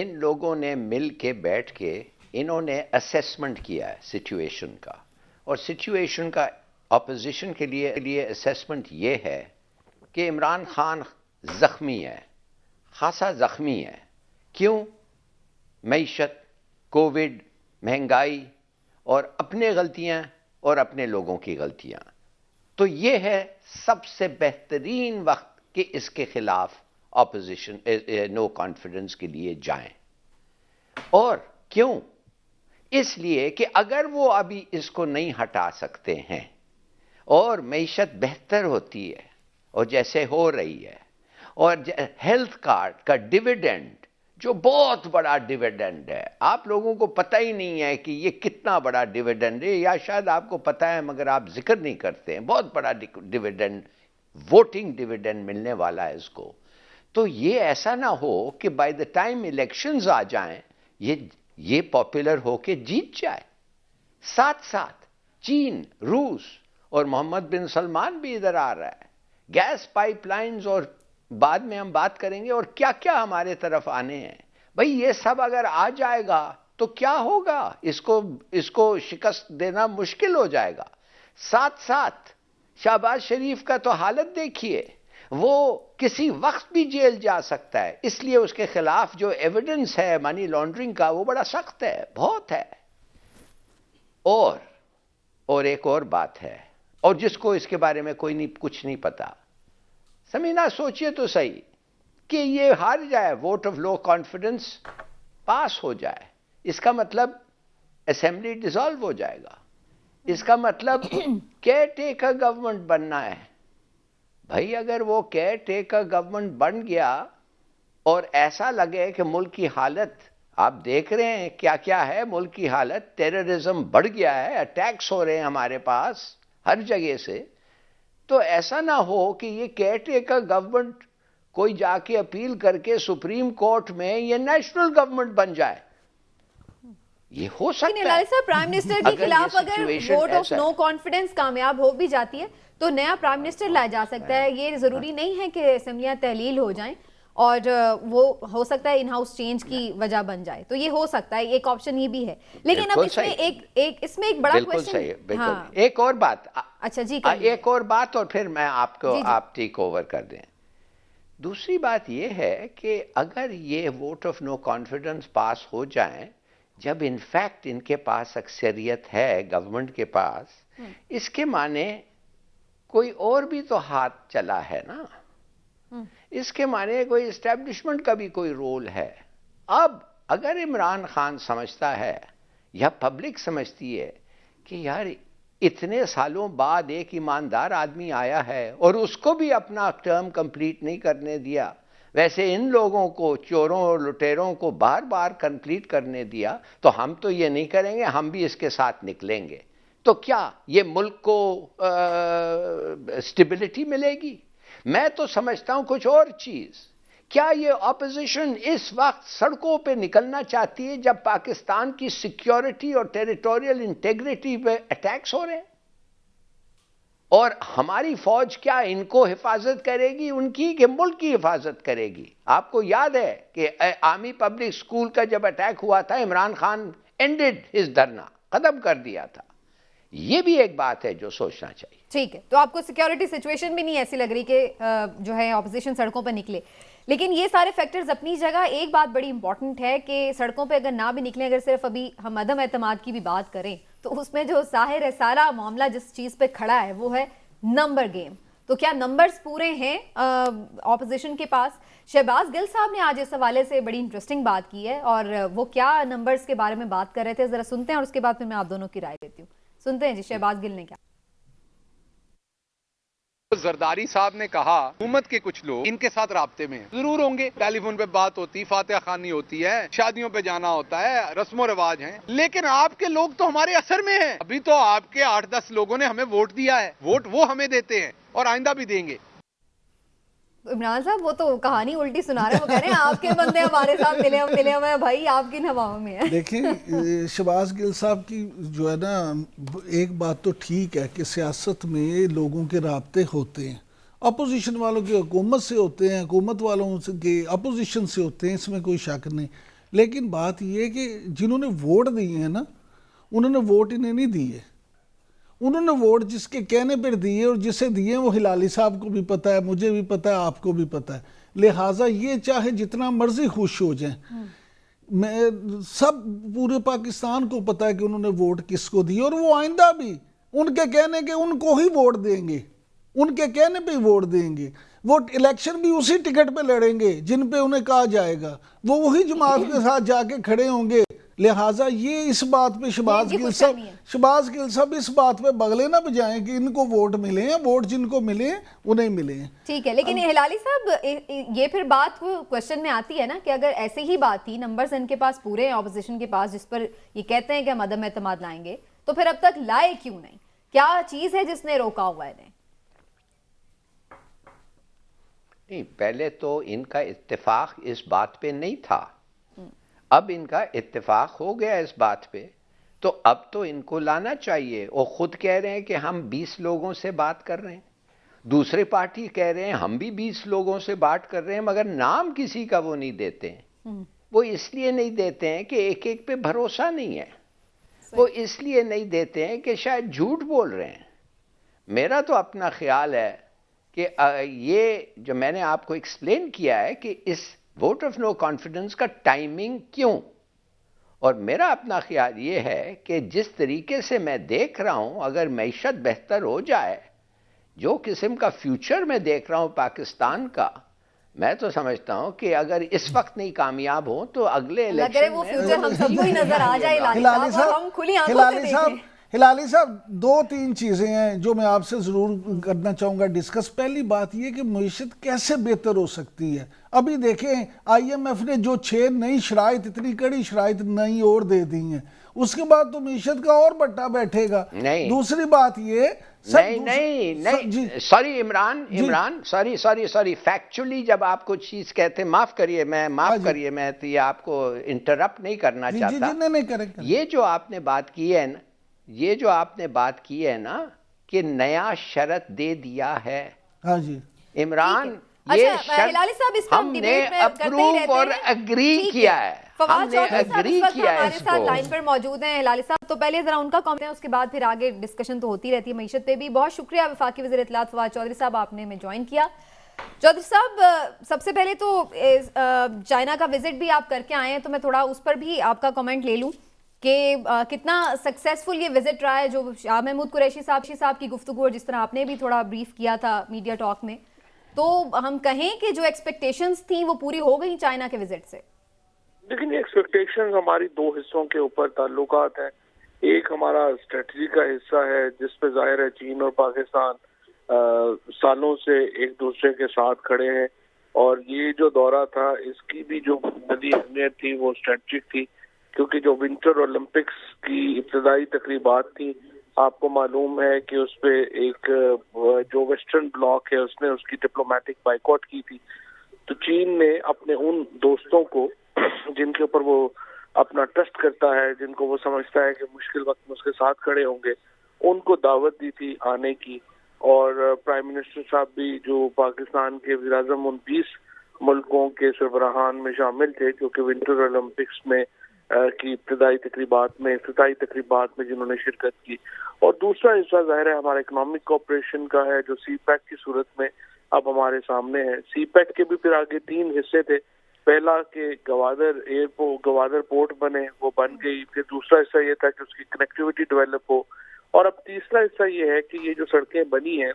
ان لوگوں نے مل کے بیٹھ کے انہوں نے اسیسمنٹ کیا ہے سچویشن کا، اور سچویشن کا اپوزیشن کے لیے اسیسمنٹ یہ ہے کہ عمران خان زخمی ہے، خاصا زخمی ہے۔ کیوں؟ معیشت، کووڈ، مہنگائی اور اپنے غلطیاں اور اپنے لوگوں کی غلطیاں۔ تو یہ ہے سب سے بہترین وقت کہ اس کے خلاف اپوزیشن نو کانفیڈنس کے لیے جائیں۔ اور کیوں؟ اس لیے کہ اگر وہ ابھی اس کو نہیں ہٹا سکتے ہیں اور معیشت بہتر ہوتی ہے اور جیسے ہو رہی ہے، اور ہیلتھ کارڈ کا ڈیویڈنڈ جو بہت بڑا ڈیویڈنڈ ہے، آپ لوگوں کو پتہ ہی نہیں ہے کہ یہ کتنا بڑا ڈیویڈنڈ ہے، یا شاید آپ کو پتہ ہے مگر آپ ذکر نہیں کرتے ہیں، بہت بڑا ڈیویڈنڈ، ووٹنگ ڈیویڈنڈ ملنے والا ہے اس کو۔ تو یہ ایسا نہ ہو کہ بائی دا ٹائم الیکشنز آ جائیں یہ پاپولر ہو کے جیت جائے۔ ساتھ ساتھ چین، روس اور محمد بن سلمان بھی ادھر آ رہا ہے، گیس پائپ لائنز، اور بعد میں ہم بات کریں گے اور کیا کیا ہمارے طرف آنے ہیں۔ بھئی یہ سب اگر آ جائے گا تو کیا ہوگا؟ اس کو شکست دینا مشکل ہو جائے گا۔ ساتھ ساتھ شہباز شریف کا تو حالت دیکھیے، وہ کسی وقت بھی جیل جا سکتا ہے، اس لیے اس کے خلاف جو ایویڈنس ہے منی لانڈرنگ کا وہ بڑا سخت ہے، بہت ہے۔ اور ایک اور بات ہے، اور جس کو اس کے بارے میں کچھ نہیں پتا، سمینہ سوچئے تو صحیح کہ یہ ہار جائے، ووٹ آف لو کانفیڈنس پاس ہو جائے، اس کا مطلب اسمبلی ڈیزالو ہو جائے گا، اس کا مطلب کیئر ٹیکر گورنمنٹ بننا ہے۔ بھائی اگر وہ کیئر ٹیکر گورنمنٹ بن گیا اور ایسا لگے کہ ملک کی حالت، آپ دیکھ رہے ہیں کیا کیا ہے ملک کی حالت، ٹیررزم بڑھ گیا ہے، اٹیکس ہو رہے ہیں ہمارے پاس ہر جگہ سے، تو ایسا نہ ہو کہ یہ کیئر ٹیکر گورنمنٹ کوئی جا کے اپیل کر کے سپریم کورٹ میں یہ نیشنل گورنمنٹ بن جائے۔ یہ ہو سکتا ہے ہلال صاحب، پرائم منسٹر کے خلاف اگر ووٹ آف نو کانفیڈنس کامیاب ہو بھی جاتی ہے تو نیا پرائم منسٹر لایا جا سکتا ہے۔ یہ ضروری نہیں ہے کہ اسمبلیاں تحلیل ہو جائیں، اور وہ ہو سکتا ہے ان ہاؤس چینج کی وجہ بن جائے، تو یہ ہو سکتا ہے، ایک آپشن یہ بھی ہے۔ لیکن اب اس میں ایک بڑا کویسچن، ایک اور بات، اچھا جی ایک اور بات اور پھر میں آپ ٹیک اوور کر دیں۔ دوسری بات یہ ہے کہ اگر یہ ووٹ آف نو کانفیڈنس پاس ہو جائیں، جب انفیکٹ ان کے پاس اکثریت ہے گورنمنٹ کے پاس، اس کے معنی کوئی اور بھی تو ہاتھ چلا ہے نا، اس کے معنی کوئی اسٹیبلشمنٹ کا بھی کوئی رول ہے۔ اب اگر عمران خان سمجھتا ہے یا پبلک سمجھتی ہے کہ یار اتنے سالوں بعد ایک ایماندار آدمی آیا ہے اور اس کو بھی اپنا ٹرم کمپلیٹ نہیں کرنے دیا، ویسے ان لوگوں کو، چوروں اور لٹیروں کو بار بار کمپلیٹ کرنے دیا، تو ہم تو یہ نہیں کریں گے، ہم بھی اس کے ساتھ نکلیں گے، تو کیا یہ ملک کو اسٹیبلٹی ملے گی؟ میں تو سمجھتا ہوں کچھ اور چیز۔ کیا یہ اپوزیشن اس وقت سڑکوں پہ نکلنا چاہتی ہے جب پاکستان کی سیکیورٹی اور ٹیریٹوریل انٹیگریٹی پہ اٹیکس ہو رہے ہیں؟ اور ہماری فوج کیا ان کو حفاظت کرے گی ان کی، کہ ملک کی حفاظت کرے گی؟ آپ کو یاد ہے کہ آرمی پبلک اسکول کا جب اٹیک ہوا تھا، عمران خان اینڈڈ ہز دھرنا، ختم کر دیا تھا۔ یہ بھی ایک بات ہے جو سوچنا چاہیے۔ ٹھیک ہے، تو آپ کو سیکیورٹی سچویشن بھی نہیں ایسی لگ رہی کہ جو ہے اپوزیشن سڑکوں پہ نکلے، لیکن یہ سارے فیکٹرز اپنی جگہ۔ ایک بات بڑی امپورٹنٹ ہے کہ سڑکوں پہ اگر نہ بھی نکلیں، اگر صرف ابھی ہم عدم اعتماد کی بھی بات کریں تو اس میں جو ظاہر ہے سارا معاملہ جس چیز پہ کھڑا ہے وہ ہے نمبر گیم۔ تو کیا نمبرز پورے ہیں اپوزیشن کے پاس؟ شہباز گل صاحب نے آج اس حوالے سے بڑی انٹرسٹنگ بات کی ہے، اور وہ کیا نمبرز کے بارے میں بات کر رہے تھے، ذرا سنتے ہیں اور اس کے بعد پھر میں آپ دونوں کی رائے دیتی ہوں۔ سنتے ہیں جی شہباز گل نے کیا۔ زرداری صاحب نے کہا حکومت کے کچھ لوگ ان کے ساتھ رابطے میں ضرور ہوں گے، ٹیلی فون پہ بات ہوتی، فاتحہ خوانی ہوتی ہے، شادیوں پہ جانا ہوتا ہے، رسم و رواج ہیں، لیکن آپ کے لوگ تو ہمارے اثر میں ہیں۔ ابھی تو آپ کے 8-10 لوگوں نے ہمیں ووٹ دیا ہے، ووٹ وہ ہمیں دیتے ہیں اور آئندہ بھی دیں گے۔ عمران صاحب وہ تو کہانی الٹی سنا رہے ہیں، وہ کہہ رہے ہیں آپ کے بندے ہمارے ساتھ ملے ہوئے ہیں، بھائی آپ کن ہواؤں میں ہیں۔ دیکھیں شہباز گل صاحب کی جو ہے نا، ایک بات تو ٹھیک ہے کہ سیاست میں لوگوں کے رابطے ہوتے ہیں، اپوزیشن والوں کے حکومت سے ہوتے ہیں، حکومت والوں کے اپوزیشن سے ہوتے ہیں، اس میں کوئی شک نہیں، لیکن بات یہ کہ جنہوں نے ووٹ دیے ہیں نا, انہوں نے ووٹ انہیں نہیں دیے, انہوں نے ووٹ جس کے کہنے پر دیے, اور جسے دیے وہ ہلالی صاحب کو بھی پتہ ہے, مجھے بھی پتہ ہے, آپ کو بھی پتہ ہے. لہٰذا یہ چاہے جتنا مرضی خوش ہو جائیں, میں سب پورے پاکستان کو پتہ ہے کہ انہوں نے ووٹ کس کو دیے, اور وہ آئندہ بھی ان کے کہنے کے ان کو ہی ووٹ دیں گے, ان کے کہنے پہ ہی ووٹ دیں گے. وہ الیکشن بھی اسی ٹکٹ پہ لڑیں گے جن پہ انہیں کہا جائے گا, وہ وہی جماعت کے ساتھ جا کے کھڑے ہوں گے. لہٰذا یہ اس بات پہ شہباز گل صاحب اس بات پہ بغلے نہ بجائیں کہ ان کو ووٹ ملے ہیں, ووٹ جن کو ملے ہیں انہیں ملے ہیں. ٹھیک ہے, لیکن ہلالی صاحب یہ پھر بات کوشچن میں آتی ہے نا کہ اگر ایسے ہی بات تھی, نمبرز ان کے پاس پورے ہیں اپوزیشن کے پاس جس پر یہ کہتے ہیں کہ ہم عدم اعتماد لائیں گے, تو پھر اب تک لائے کیوں نہیں؟ کیا چیز ہے جس نے روکا ہوا ہے انہیں؟ نہیں, پہلے تو ان کا اتفاق اس بات پہ نہیں تھا, اب ان کا اتفاق ہو گیا اس بات پہ, تو اب تو ان کو لانا چاہیے. وہ خود کہہ رہے ہیں کہ ہم 20 لوگوں سے بات کر رہے ہیں, دوسرے پارٹی کہہ رہے ہیں ہم بھی 20 لوگوں سے بات کر رہے ہیں, مگر نام کسی کا وہ نہیں دیتے ہیں. وہ اس لیے نہیں دیتے ہیں کہ ایک ایک پہ بھروسہ نہیں ہے, وہ اس لیے نہیں دیتے ہیں کہ شاید جھوٹ بول رہے ہیں. میرا تو اپنا خیال ہے کہ یہ جو میں نے آپ کو ایکسپلین کیا ہے کہ اس ووٹ آف نو کانفیڈنس کا ٹائمنگ کیوں, اور میرا اپنا خیال یہ ہے کہ جس طریقے سے میں دیکھ رہا ہوں, اگر معیشت بہتر ہو جائے, جو قسم کا فیوچر میں دیکھ رہا ہوں پاکستان کا, میں تو سمجھتا ہوں کہ اگر اس وقت نہیں کامیاب ہوں تو اگلے الیکشن وہ فیوچر ہم سب کو ہی نظر آ جائے ہلالی صاحب, اور ہم کھلی آنکھوں سے دیکھیں. ہلالی صاحب 2-3 چیزیں ہیں جو میں آپ سے ضرور کرنا چاہوں گا ڈسکس. پہلی بات یہ کہ معیشت کیسے بہتر ہو سکتی ہے. ابھی دیکھیں آئی ایم ایف نے جو 6 نئی شرائط, اتنی کڑی شرائط نئی اور دے دی ہیں, اس کے بعد تو معیشت کا اور بٹا بیٹھے گا. دوسری بات یہ نہیں سوری عمران سوری فیکچولی جب آپ کو چیز کہتے, معاف کریے میں یہ آپ کو انٹرپٹ نہیں کرنا چاہتا. یہ جو آپ نے بات کی ہے نا کہ نیا شرط دے دیا ہے, ہاں جی عمران, یہ شرط ہم نے اپروو اور اگری کیا ہے. فواد چودھری صاحب ہمارے ساتھ لائن پر موجود ہیں. ہلالی صاحب تو پہلے ذرا ان کا کامنٹ ہے, اس کے بعد پھر آگے ڈسکشن تو ہوتی رہتی ہے معیشت پہ بھی. بہت شکریہ وفاقی وزیر اطلاعات فواد چودھری صاحب, آپ نے ہمیں جوائن کیا. چودھری صاحب سب سے پہلے تو چائنا کا وزٹ بھی آپ کر کے آئے ہیں, تو میں تھوڑا اس پر بھی آپ کا کامنٹ لے لوں کہ کتنا سکسیسفل یہ وزٹ رہا ہے, جو شاہ محمود قریشی صاحب کی گفتگو, اور جس طرح آپ نے بھی تھوڑا بریف کیا تھا میڈیا ٹاک میں, تو ہم کہیں کہ جو ایکسپیکٹیشنز تھیں وہ پوری ہو گئی چائنا کے وزٹ سے؟ لیکن یہ ایکسپیکٹیشنز ہماری 2 حصوں کے اوپر تعلقات ہیں. ایک ہمارا اسٹریٹجی کا حصہ ہے جس پہ ظاہر ہے چین اور پاکستان سالوں سے ایک دوسرے کے ساتھ کھڑے ہیں, اور یہ جو دورہ تھا اس کی بھی جو بنیادی اہمیت تھی وہ اسٹریٹجک تھی, کیونکہ جو ونٹر اولمپکس کی ابتدائی تقریبات تھیں, آپ کو معلوم ہے کہ اس پہ ایک جو ویسٹرن بلاک ہے اس نے اس کی ڈپلومیٹک بائیکاٹ کی تھی. تو چین نے اپنے ان دوستوں کو جن کے اوپر وہ اپنا ٹرسٹ کرتا ہے, جن کو وہ سمجھتا ہے کہ مشکل وقت میں اس کے ساتھ کھڑے ہوں گے, ان کو دعوت دی تھی آنے کی. اور پرائم منسٹر صاحب بھی جو پاکستان کے وزیر اعظم 20 ملکوں کے سربراہان میں شامل تھے, جو کہ ونٹر اولمپکس میں کی ابتدائی تقریبات میں جنہوں نے شرکت کی. اور دوسرا حصہ ظاہر ہے ہمارا اکنامک کوآپریشن کا ہے, جو سی پیک کی صورت میں اب ہمارے سامنے ہے. سی پیک کے بھی پھر آگے 3 حصے تھے. پہلا کہ گوادر پورٹ بنے, وہ بن گئی. پھر دوسرا حصہ یہ تھا کہ اس کی کنیکٹیوٹی ڈیولپ ہو, اور اب تیسرا حصہ یہ ہے کہ یہ جو سڑکیں بنی ہیں,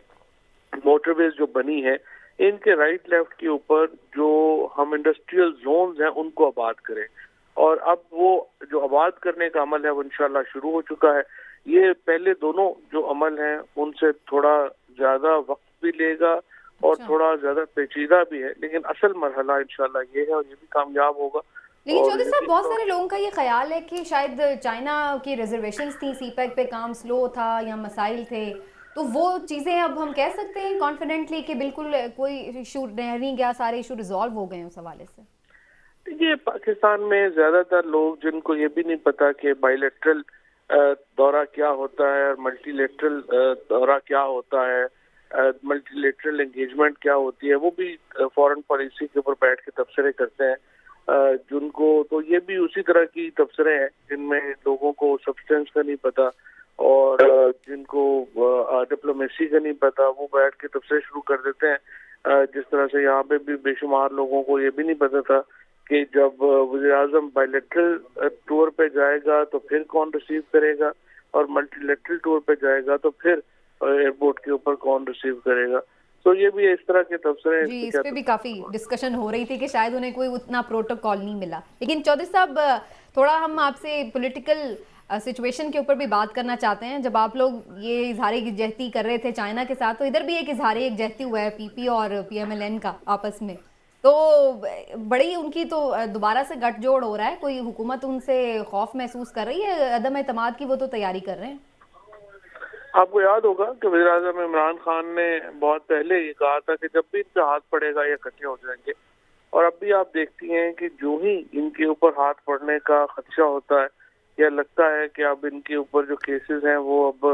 موٹر ویز جو بنی ہے, ان کے رائٹ لیفٹ کے اوپر جو ہم انڈسٹریل زونز ہیں ان کو آباد کریں. اور اب وہ جو آباد کرنے کا عمل ہے وہ انشاءاللہ شروع ہو چکا ہے. یہ پہلے دونوں جو عمل ہیں ان سے تھوڑا زیادہ وقت بھی لے گا اور تھوڑا زیادہ پیچیدہ بھی ہے, لیکن اصل مرحلہ انشاءاللہ یہ ہے اور یہ بھی کامیاب ہوگا. لیکن چودھری صاحب بہت سارے لوگوں کا یہ خیال ہے کہ شاید چائنا کی ریزرویشنز تھیں, سی پیک پہ کام سلو تھا یا مسائل تھے, تو وہ چیزیں اب ہم کہہ سکتے ہیں کانفیڈنٹلی کہ بالکل کوئی ایشو نہیں گیا, سارے ایشو ریزالو ہو گئے ہیں اس حوالے سے؟ یہ پاکستان میں زیادہ تر لوگ جن کو یہ بھی نہیں پتا کہ بائی لیٹرل دورہ کیا ہوتا ہے اور ملٹی لیٹرل دورہ کیا ہوتا ہے, ملٹی لیٹرل انگیجمنٹ کیا ہوتی ہے, وہ بھی فورن پالیسی کے اوپر بیٹھ کے تبصرے کرتے ہیں. جن کو تو یہ بھی اسی طرح کی تبصرے ہیں جن میں لوگوں کو سبسٹینس کا نہیں پتا اور جن کو ڈپلومیسی کا نہیں پتا، وہ بیٹھ کے تبصرے شروع کر دیتے ہیں. جس طرح سے یہاں پہ بھی بے شمار لوگوں کو یہ بھی نہیں پتا تھا کہ جب وزیر اعظم بائی لیٹرل ٹور پہ جائے گا تو پھر کون ریسیو کرے گا، اور ملٹی لیٹرل ٹور پہ جائے گا تو پھر ایئرپورٹ کے اوپر کون ریسیو کرے گا. تو یہ بھی اس طرح کے تبصرے جی، اس پہ بھی کافی ڈسکشن ہو رہی تھی کہ شاید انہیں کوئی اتنا پروٹوکول نہیں ملا. لیکن چودھری صاحب، تھوڑا ہم آپ سے پولیٹیکل سچویشن کے اوپر بھی بات کرنا چاہتے ہیں. جب آپ لوگ یہ اظہار یکجہتی کر رہے تھے چائنا کے ساتھ، تو ادھر بھی ایک اظہار یکجہتی ہوا ہے پی پی اور پی ایم ایل این کا آپس میں، تو بڑی ان کی تو دوبارہ سے گٹھ جوڑ ہو رہا ہے. کوئی حکومت ان سے خوف محسوس کر رہی ہے عدم اعتماد کی؟ وہ تو تیاری کر رہے ہیں. آپ کو یاد ہوگا کہ وزیر اعظم عمران خان نے بہت پہلے یہ کہا تھا کہ جب بھی ان پہ ہاتھ پڑے گا یہ اکٹھے ہو جائیں گے، اور اب بھی آپ دیکھتی ہیں کہ جو ہی ان کے اوپر ہاتھ پڑنے کا خدشہ ہوتا ہے یا لگتا ہے کہ اب ان کے اوپر جو کیسز ہیں وہ اب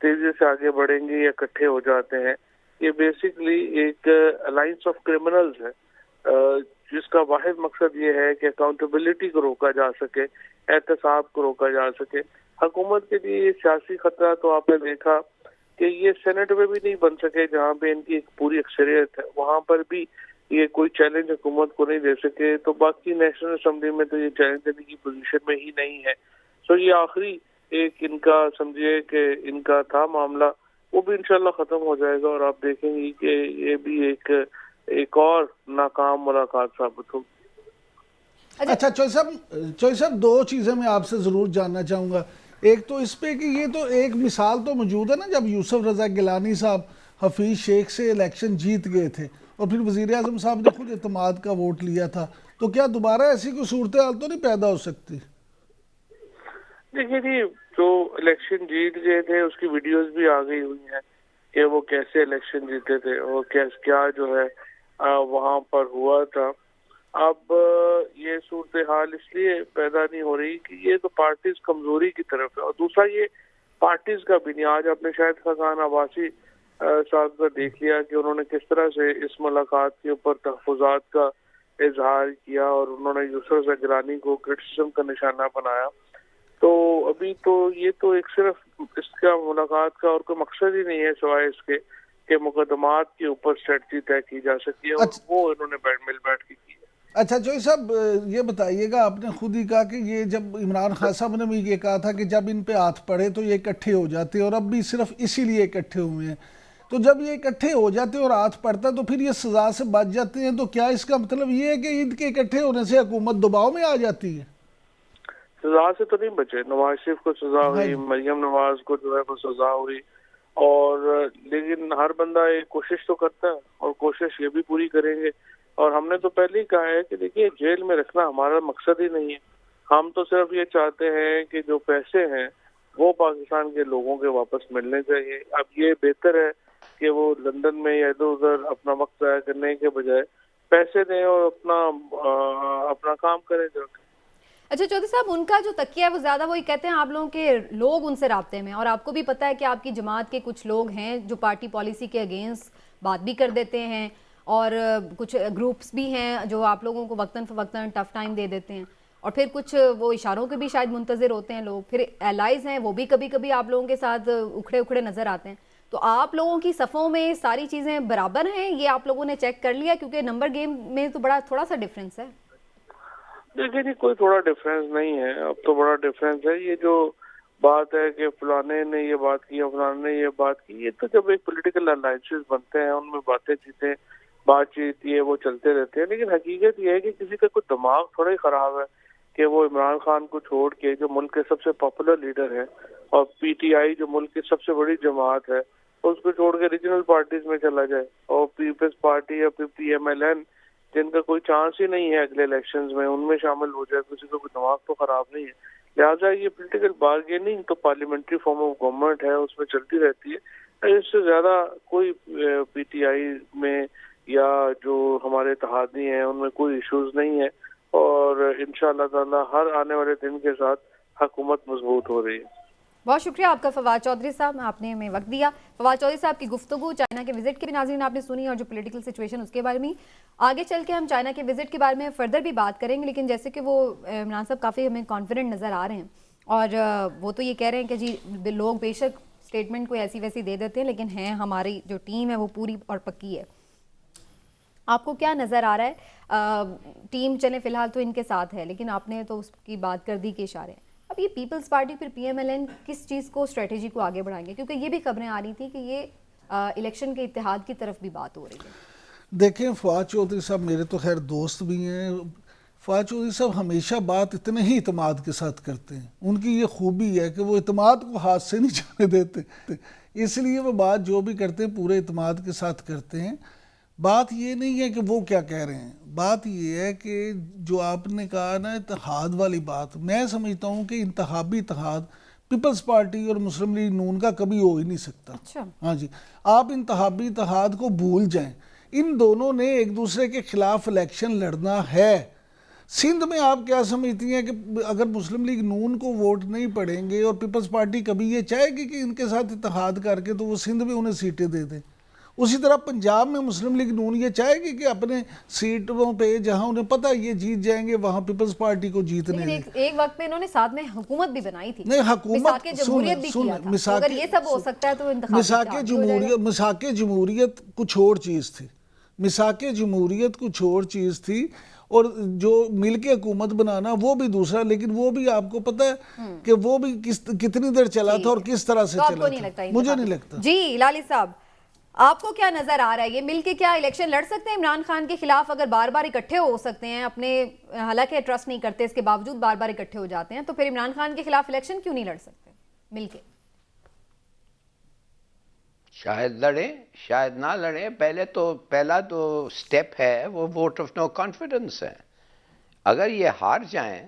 تیزی سے آگے بڑھیں گے یا اکٹھے ہو جاتے ہیں. یہ بیسکلی ایک الائنس آف کرمنلز ہے جس کا واحد مقصد یہ ہے کہ اکاؤنٹیبلٹی کو روکا جا سکے، احتساب کو روکا جا سکے. حکومت کے لیے یہ سیاسی خطرہ تو آپ نے دیکھا کہ یہ سینٹ میں بھی نہیں بن سکے جہاں پہ ان کی ایک پوری اکثریت ہے، وہاں پر بھی یہ کوئی چیلنج حکومت کو نہیں دے سکے، تو باقی نیشنل اسمبلی میں تو یہ چیلنج دینے کی پوزیشن میں ہی نہیں ہے. سو یہ آخری ایک ان کا سمجھیے کہ ان کا تھا معاملہ، وہ بھی انشاءاللہ ختم ہو جائے گا اور آپ دیکھیں گی کہ یہ بھی ایک اور ناکام ملاقات ثابت ہوگی. اچھا چوہدری صاحب، دو چیزیں میں آپ سے ضرور جاننا چاہوں گا. ایک تو اس پہ کہ یہ تو ایک مثال تو موجود ہے نا، جب یوسف رضا گیلانی صاحب حفیظ شیخ سے الیکشن جیت گئے تھے اور پھر وزیر اعظم صاحب نے خود اعتماد کا ووٹ لیا تھا، تو کیا دوبارہ ایسی کوئی صورتحال تو نہیں پیدا ہو سکتی؟ دیکھیے جی، جو الیکشن جیت گئے تھے اس کی ویڈیوز بھی آ گئی ہوئی ہیں کہ وہ کیسے الیکشن جیتے تھے اور کیا جو ہے وہاں پر ہوا تھا. اب یہ صورتحال اس لیے پیدا نہیں ہو رہی کہ یہ تو پارٹیز کمزوری کی طرف ہے، اور دوسرا یہ پارٹیز کا بھی نہیں. آج آپ نے شاید خاقان عباسی صاحب کا دیکھ لیا کہ انہوں نے کس طرح سے اس ملاقات کے اوپر تحفظات کا اظہار کیا اور انہوں نے یوسف رضا گیلانی کو کرٹیسزم کا نشانہ بنایا. تو ابھی تو یہ تو ایک صرف اس کا ملاقات کا اور کوئی مقصد ہی نہیں ہے سوائے اس کے کہ مقدمات کے اوپر اسٹریٹجی طے کی جا سکتی ہے، اور وہ انہوں نے مل بیٹھ کے کی ہے. اچھا چوہدری صاحب، یہ بتائیے گا، آپ نے خود ہی کہا کہ یہ جب عمران خان صاحب نے بھی یہ کہا تھا کہ جب ان پہ ہاتھ پڑے تو یہ اکٹھے ہو جاتے، اور اب بھی صرف اسی لیے اکٹھے ہوئے ہیں. تو جب یہ اکٹھے ہو جاتے اور ہاتھ پڑتا تو پھر یہ سزا سے بچ جاتے ہیں، تو کیا اس کا مطلب یہ ہے کہ ان کے اکٹھے ہونے سے حکومت دباؤ میں آ جاتی ہے؟ سزا سے تو نہیں بچے. نواز شریف کو سزا ہوئی، مریم نواز کو جو ہے وہ سزا ہوئی، اور لیکن ہر بندہ ایک کوشش تو کرتا ہے اور کوشش یہ بھی پوری کریں گے. اور ہم نے تو پہلے ہی کہا ہے کہ دیکھیے جیل میں رکھنا ہمارا مقصد ہی نہیں ہے. ہم تو صرف یہ چاہتے ہیں کہ جو پیسے ہیں وہ پاکستان کے لوگوں کے واپس ملنے چاہیے. اب یہ بہتر ہے کہ وہ لندن میں یا ادھر ادھر اپنا وقت ضائع کرنے کے بجائے پیسے دیں اور اپنا کام کریں جا کے. اچھا چودھری صاحب، ان کا جو تکیہ ہے وہ زیادہ وہی کہتے ہیں آپ لوگوں کے لوگ ان سے رابطے میں، اور آپ کو بھی پتہ ہے کہ آپ کی جماعت کے کچھ لوگ ہیں جو پارٹی پالیسی کے اگینسٹ بات بھی کر دیتے ہیں، اور کچھ گروپس بھی ہیں جو آپ لوگوں کو وقتاً فوقتاً ٹف ٹائم دے دیتے ہیں، اور پھر کچھ وہ اشاروں کے بھی شاید منتظر ہوتے ہیں لوگ. پھر الائز ہیں وہ بھی کبھی کبھی آپ لوگوں کے ساتھ اکھڑے نظر آتے ہیں. تو آپ لوگوں کی صفوں میں ساری چیزیں برابر ہیں؟ یہ آپ لوگوں نے چیک کر لیا؟ کیونکہ نمبر گیم میں تو تھوڑا سا ڈفرینس ہے. دیکھیے جی، کوئی تھوڑا ڈفرینس نہیں ہے، اب تو بڑا ڈفرینس ہے. یہ جو بات ہے کہ فلانے نے یہ بات کی، فلانے نے یہ بات کی، یہ تو جب ایک پولیٹیکل الائنسز بنتے ہیں ان میں بات چیت یہ وہ چلتے رہتے ہیں. لیکن حقیقت یہ ہے کہ کسی کا کوئی دماغ تھوڑا ہی خراب ہے کہ وہ عمران خان کو چھوڑ کے، جو ملک کے سب سے پاپولر لیڈر ہے، اور پی ٹی آئی جو ملک کی سب سے بڑی جماعت ہے، اس کو چھوڑ کے ریجنل پارٹیز میں چلا جائے، اور پیپلز پارٹی یا پی ایم ایل این جن کا کوئی چانس ہی نہیں ہے اگلے الیکشنز میں، ان میں شامل ہو جائے. کسی کا کوئی دماغ تو خراب نہیں ہے. لہٰذا یہ پولیٹیکل بارگیننگ تو پارلیمنٹری فارم آف گورنمنٹ ہے، اس میں چلتی رہتی ہے. اس سے زیادہ کوئی پی ٹی آئی میں یا جو ہمارے اتحادی ہیں ان میں کوئی ایشوز نہیں ہے، اور انشاءاللہ تعالی ہر آنے والے دن کے ساتھ حکومت مضبوط ہو رہی ہے. بہت شکریہ آپ کا فواد چودھری صاحب، آپ نے ہمیں وقت دیا. فواد چودھری صاحب کی گفتگو چائنا کے وزٹ کے بھی ناظرین آپ نے سنی، اور جو پولیٹیکل سچویشن اس کے بارے میں. آگے چل کے ہم چائنا کے وزٹ کے بارے میں فردر بھی بات کریں گے، لیکن جیسے کہ وہ عمران صاحب کافی ہمیں کانفیڈنٹ نظر آ رہے ہیں، اور وہ تو یہ کہہ رہے ہیں کہ جی لوگ بے شک اسٹیٹمنٹ کوئی ایسی ویسی دے دیتے ہیں، لیکن ہیں ہماری جو ٹیم ہے وہ پوری اور پکی ہے. آپ کو کیا نظر آ رہا ہے؟ ٹیم چلیں فی الحال تو ان کے ساتھ ہے، لیکن آپ نے تو اس کی بات کر دی کہ اشارے ہیں. اب یہ پیپلز پارٹی پھر پی ایم ایل این کس چیز کو اسٹریٹجی کو آگے بڑھائیں گے؟ کیونکہ یہ بھی خبریں آ رہی تھی کہ یہ الیکشن کے اتحاد کی طرف بھی بات ہو رہی ہے. دیکھیں فواد چودھری صاحب میرے تو خیر دوست بھی ہیں. فواد چودھری صاحب ہمیشہ بات اتنے ہی اعتماد کے ساتھ کرتے ہیں. ان کی یہ خوبی ہے کہ وہ اعتماد کو ہاتھ سے نہیں جانے دیتے، اس لیے وہ بات جو بھی کرتے ہیں پورے اعتماد کے ساتھ کرتے ہیں. بات یہ نہیں ہے کہ وہ کیا کہہ رہے ہیں، بات یہ ہے کہ جو آپ نے کہا نا اتحاد والی بات، میں سمجھتا ہوں کہ انتخابی اتحاد پیپلز پارٹی اور مسلم لیگ نون کا کبھی ہو ہی نہیں سکتا. اچھا، ہاں جی، آپ انتخابی اتحاد کو بھول جائیں. ان دونوں نے ایک دوسرے کے خلاف الیکشن لڑنا ہے. سندھ میں آپ کیا سمجھتی ہیں کہ اگر مسلم لیگ نون کو ووٹ نہیں پڑیں گے اور پیپلز پارٹی کبھی یہ چاہے گی کہ ان کے ساتھ اتحاد کر کے تو وہ سندھ میں انہیں سیٹیں دے دیں؟ اسی طرح پنجاب میں مسلم لیگ نون یہ چاہے گی کہ اپنے سیٹوں پہ جہاں انہیں پتہ یہ جیت جائیں گے وہاں پیپلز پارٹی کو جیتنے دیں. ایک وقت میں انہوں نے ساتھ میں حکومت بھی بنائی تھی، نہیں حکومت جمہوریت بھی کیا تھا. تو اگر یہ سب ہو سکتا ہے تو مساق جمہوریت کچھ اور چیز تھی. مساق جمہوریت کچھ اور چیز تھی، اور جو مل کے حکومت بنانا وہ بھی دوسرا. لیکن وہ بھی آپ کو پتہ ہے کہ وہ بھی کتنی دیر چلا تھا اور کس طرح سے چلا تھا. مجھے نہیں لگتا. جی لالی صاحب، آپ کو کیا نظر آ رہا ہے؟ یہ مل کے کیا الیکشن لڑ سکتے ہیں عمران خان کے خلاف؟ اگر بار بار اکٹھے ہو سکتے ہیں اپنے، حالانکہ ٹرسٹ نہیں کرتے اس کے باوجود بار بار اکٹھے ہو جاتے ہیں، تو پھر عمران خان کے خلاف الیکشن کیوں نہیں لڑ سکتے مل کے؟ شاید لڑیں، شاید نہ لڑیں. پہلا تو سٹیپ ہے وہ ووٹ آف نو کانفیڈنس ہے. اگر یہ ہار جائیں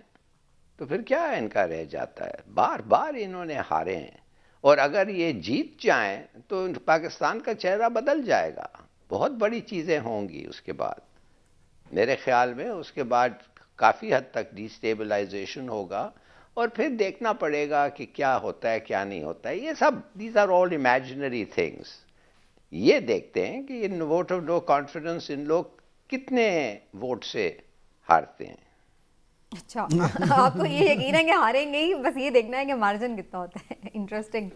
تو پھر کیا ان کا رہ جاتا ہے؟ بار بار انہوں نے ہارے ہیں، اور اگر یہ جیت جائیں تو پاکستان کا چہرہ بدل جائے گا. بہت بڑی چیزیں ہوں گی اس کے بعد. میرے خیال میں اس کے بعد کافی حد تک ڈی اسٹیبلائزیشن ہوگا، اور پھر دیکھنا پڑے گا کہ کیا ہوتا ہے کیا نہیں ہوتا ہے. یہ سب these are all imaginary things. یہ دیکھتے ہیں کہ ان ووٹ آف نو کانفیڈنس ان لوگ کتنے ووٹ سے ہارتے ہیں. اچھا، آپ کو یہ یقین ہے کہ ہاریں گے ہی، بس یہ دیکھنا ہے کہ مارجن کتنا ہوتا ہے. انٹرسٹنگ.